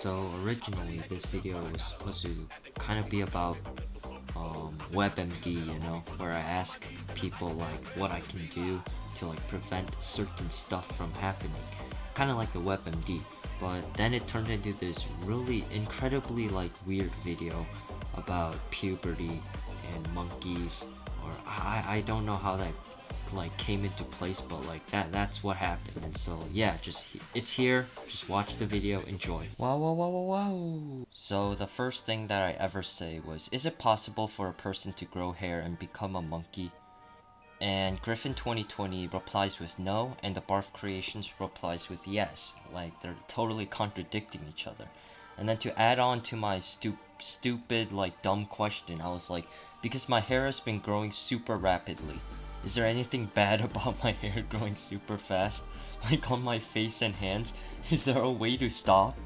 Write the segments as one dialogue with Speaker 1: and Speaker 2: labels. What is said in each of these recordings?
Speaker 1: So originally this video was supposed to kind of be about WebMD, where I ask people like what I can do to like prevent certain stuff from happening. Kind of like the WebMD, but then it turned into this really incredibly like weird video about puberty and monkeys, or I don't know how that like came into place, but like that's what happened. And so yeah, it's here, just watch the video, enjoy. Wow, wow, wow, wow, wow. So the first thing that I ever say was, is it possible for a person to grow hair and become a monkey? And Griffin 2020 replies with no, and the Barf Creations replies with yes. Like, they're totally contradicting each other. And then to add on to my stupid, like, dumb question, I was like, because my hair has been growing super rapidly, is there anything bad about my hair growing super fast? Like, on my face and hands? Is there a way to stop?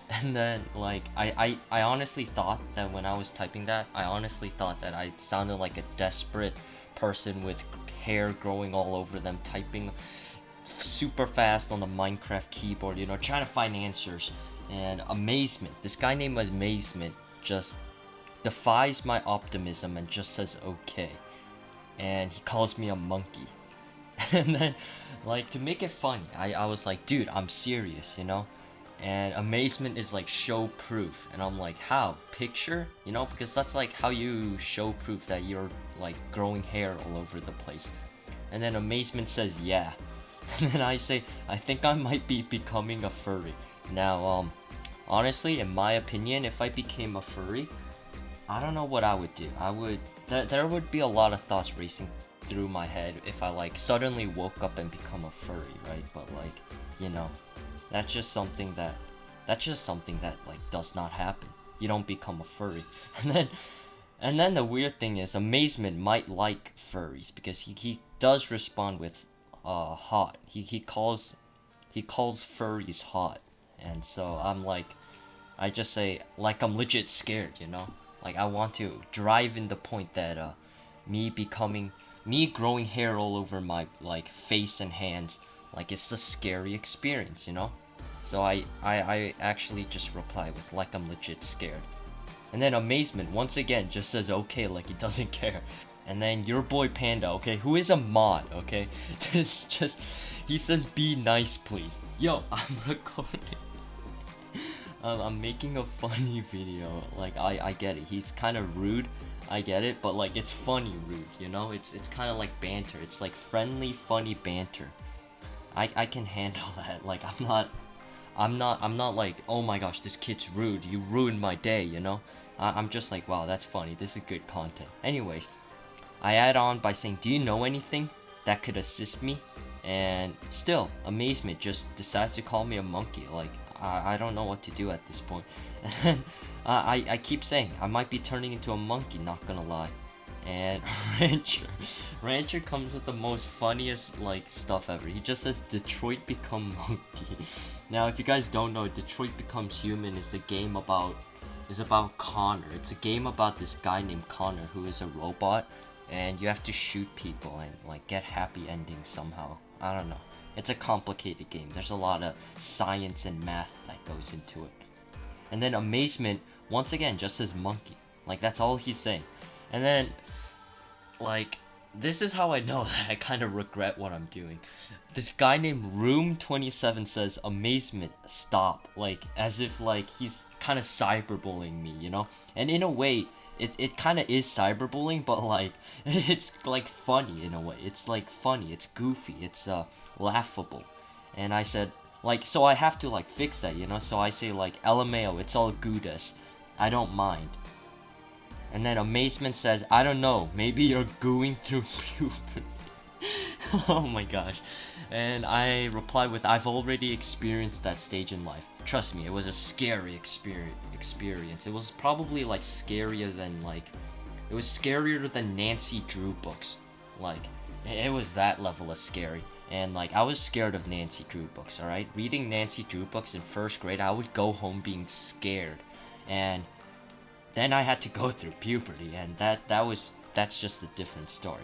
Speaker 1: And then, like, I honestly thought that when I was typing that, I honestly thought that I sounded like a desperate person with hair growing all over them, typing super fast on the Minecraft keyboard, trying to find answers. And Amazement, this guy named Amazement, just defies my optimism and just says okay. And he calls me a monkey. And then, like, to make it funny, I was like, dude, I'm serious. And Amazement is like, show proof. And I'm like, how? Picture? Because that's like how you show proof that you're like growing hair all over the place. And then Amazement says, yeah. And then I say, I think I might be becoming a furry. Now, honestly, in my opinion, if I became a furry, I don't know what I would do. There would be a lot of thoughts racing through my head if I like suddenly woke up and become a furry, right? But like, that's just something that like does not happen. You don't become a furry. And then the weird thing is, Amazement might like furries because he does respond with hot. He calls furries hot. And so I'm like, I just say, like, I'm legit scared. Like, I want to drive in the point that me growing hair all over my like face and hands, like, it's a scary experience. So I actually just reply with, like, I'm legit scared. And then Amazement once again just says okay, like he doesn't care. And then your boy Panda, okay, who is a mod, okay, he says be nice please. Yo, I'm recording. I'm making a funny video. Like, I get it, he's kind of rude, I get it, but like, it's funny rude, it's kind of like banter. It's like friendly funny banter. I can handle that. Like, I'm not like, oh my gosh, this kid's rude, you ruined my day. I'm just like, wow, that's funny, this is good content. Anyways, I add on by saying, do you know anything that could assist me? And still, Amazement just decides to call me a monkey. Like, I don't know what to do at this point. And then I keep saying I might be turning into a monkey, not gonna lie. And Rancher comes with the most funniest like stuff ever. He just says Detroit Become Monkey. Now, if you guys don't know, Detroit Becomes Human is about Connor. It's a game about this guy named Connor who is a robot, and you have to shoot people and like get happy endings somehow. I don't know. It's a complicated game. There's a lot of science and math that goes into it. And then Amazement once again just says monkey. Like, that's all he's saying. And then, like, this is how I know that I kind of regret what I'm doing. This guy named Room27 says, Amazement, stop. Like, as if, like, he's kind of cyberbullying me, And in a way, it kind of is cyberbullying, but, like, it's, like, funny in a way. It's, like, funny. It's goofy. It's, laughable. And I said, like, so I have to, like, fix that, So I say, like, LMAO, it's all goodas. I don't mind. And then Amazement says, I don't know, maybe you're going through puberty. Oh my gosh. And I reply with, I've already experienced that stage in life. Trust me, it was a scary experience. It was probably like scarier than it was scarier than Nancy Drew books. Like, it was that level of scary. And like, I was scared of Nancy Drew books, alright? Reading Nancy Drew books in first grade, I would go home being scared. And then I had to go through puberty, and that's just a different story.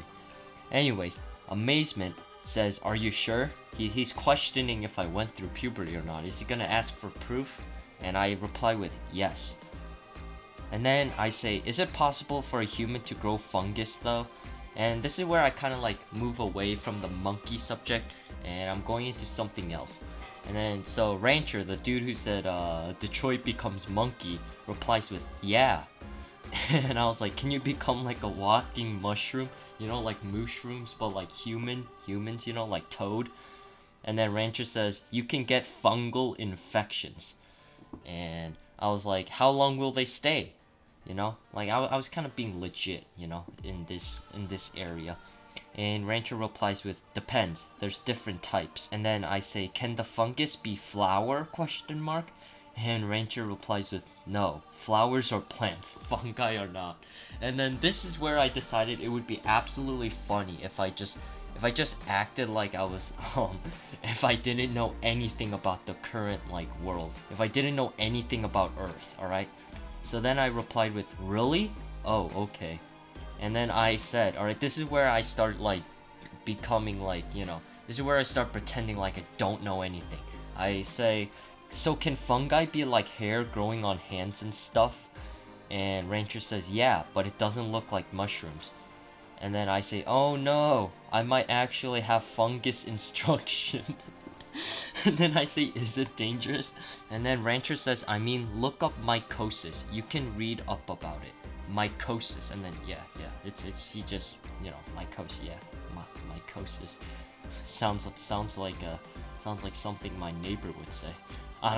Speaker 1: Anyways, Amazement says, are you sure? He's questioning if I went through puberty or not. Is he gonna ask for proof? And I reply with yes. And then I say, is it possible for a human to grow fungus though? And this is where I kind of like move away from the monkey subject and I'm going into something else. And then so Rancher, the dude who said Detroit becomes monkey, replies with yeah. And I was like, can you become like a walking mushroom? You know, like mushrooms, but like humans, you know, like Toad. And then Rancher says, you can get fungal infections. And I was like, how long will they stay? You know, like I was kind of being legit, you know, in this area. And Rancher replies with depends. There's different types. And then I say, can the fungus be flower? Question mark. And Rancher replies with no. Flowers are plants. Fungi are not. And then this is where I decided it would be absolutely funny if I just acted like I was if I didn't know anything about the current like world. If I didn't know anything about Earth, alright? So then I replied with really? Oh, okay. And then I said, alright, this is where I start like becoming like, you know, this is where I start pretending like I don't know anything. I say, so can fungi be like hair growing on hands and stuff? And Rancher says, yeah, but it doesn't look like mushrooms. And then I say, oh no, I might actually have fungus instruction. And then I say, is it dangerous? And then Rancher says, I mean, look up mycosis. You can read up about it. Mycosis. And then, yeah, it's he just, you know, mycosis, yeah, mycosis. Sounds like something my neighbor would say. I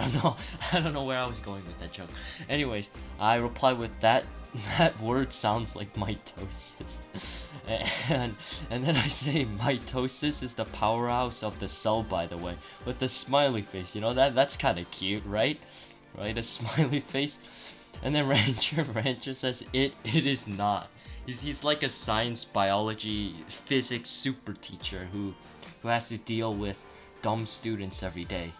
Speaker 1: don't know where I was going with that joke. Anyways, I reply with that word sounds like mitosis. And then I say mitosis is the powerhouse of the cell, by the way, with the smiley face. You know, that's kind of cute, right? Right, a smiley face. And then Rancher says it is not. He's like a science, biology, physics super teacher who has to deal with dumb students every day.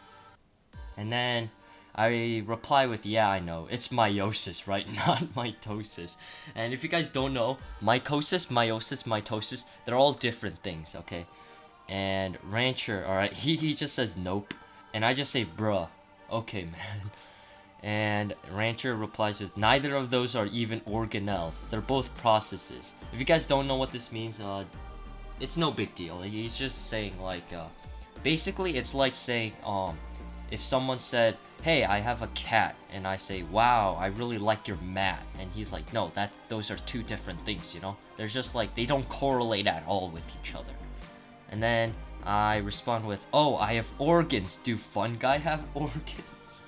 Speaker 1: And then I reply with, yeah, I know, it's meiosis, right? Not mitosis. And if you guys don't know, mycosis, meiosis, mitosis, they're all different things, okay? And Rancher, alright, he just says nope. And I just say, bruh, okay, man. And Rancher replies with, neither of those are even organelles. They're both processes. If you guys don't know what this means, it's no big deal. He's just saying, like, basically, it's like saying, if someone said, hey, I have a cat, and I say, wow, I really like your mat, and he's like, no, those are two different things, you know? They're just like, they don't correlate at all with each other. And then I respond with, oh, I have organs. Do fungi have organs?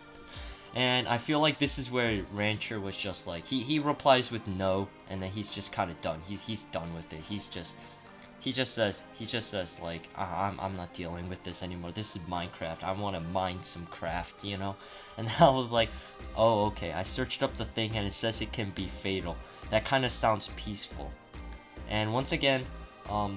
Speaker 1: And I feel like this is where Rancher was just like, he replies with no, and then he's just kind of done. He's done with it. He just says like, I'm not dealing with this anymore. This is Minecraft. I want to mine some craft, you know? And I was like, oh, okay. I searched up the thing and it says it can be fatal. That kind of sounds peaceful. And once again,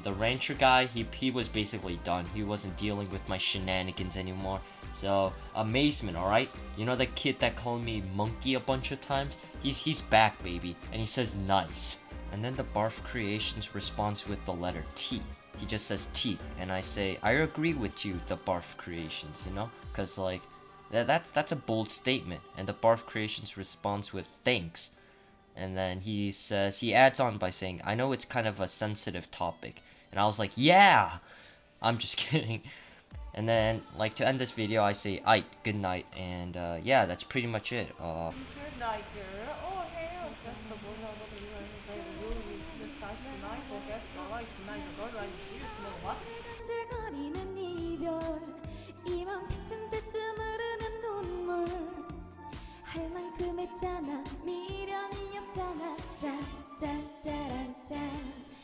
Speaker 1: the Rancher guy, he was basically done. He wasn't dealing with my shenanigans anymore. So, amazement, alright? You know that kid that called me monkey a bunch of times? He's back, baby. And he says nice. And then the Barf Creations responds with the letter T. He just says T, and I say, I agree with you, the Barf Creations, you know? Because, like, that's a bold statement. And the Barf Creations responds with thanks. And then he adds on by saying, I know it's kind of a sensitive topic. And I was like, yeah! I'm just kidding. And then, like, to end this video, I say, aight, good night. And, yeah, that's pretty much it.
Speaker 2: Good night, girl. Oh, hell, just the one of the really this guy tonight. So guess the light tonight. The girl I see you tomorrow. What?
Speaker 3: 거리는 이별 이맘때쯤 흐르는 눈물 할 만큼 했잖아 미련이 없잖아 짜짜짜란짠